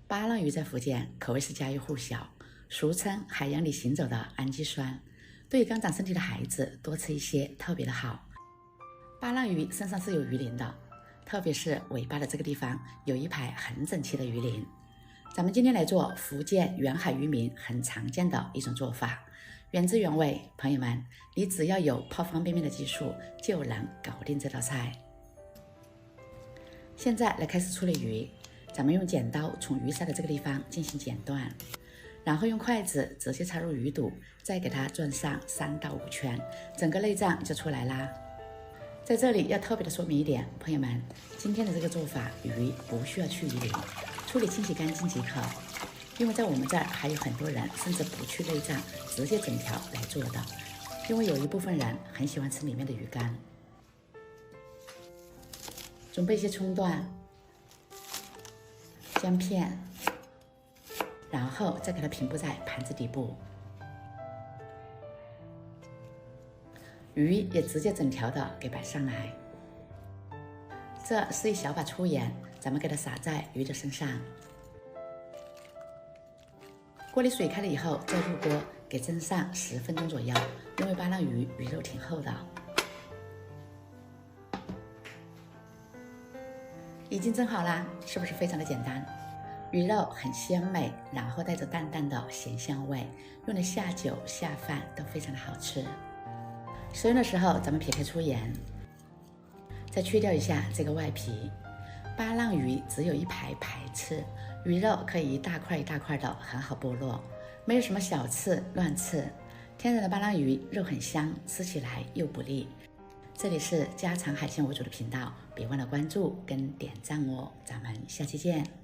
巴浪鱼在福建可谓是家喻户晓，俗称海洋里行走的氨基酸，对刚长身体的孩子多吃一些特别的好。巴浪鱼身上是有鱼鳞的，特别是尾巴的这个地方有一排很整齐的鱼鳞。咱们今天来做福建远海渔民很常见的一种做法，原汁原味，朋友们，你只要有泡方便面的技术就能搞定这道菜。现在来开始处理鱼，咱们用剪刀从鱼鳃的这个地方进行剪断，然后用筷子直接插入鱼肚，再给它转上3到5圈，整个内脏就出来啦。在这里要特别的说明一点，朋友们，今天的这个做法，鱼不需要去鱼鳞，处理清洗干净即可。因为在我们这儿还有很多人甚至不去内脏，直接整条来做的，因为有一部分人很喜欢吃里面的鱼干。准备一些葱段、姜片，然后再给它平铺在盘子底部。鱼也直接整条的给摆上来。这是一小把粗盐，咱们给它撒在鱼的身上。锅里水开了以后，再入锅给蒸上10分钟左右，因为巴浪鱼鱼肉挺厚的。已经蒸好啦，是不是非常的简单？鱼肉很鲜美，然后带着淡淡的咸香味，用来下酒下饭都非常的好吃。食用的时候，咱们撇开粗盐，再去掉一下这个外皮。巴浪鱼只有一排排刺，鱼肉可以一大块一大块的，很好剥落，没有什么小刺乱刺。天然的巴浪鱼肉很香，吃起来又不腻。这里是家常海鲜为主的频道，别忘了关注跟点赞哦，咱们下期见。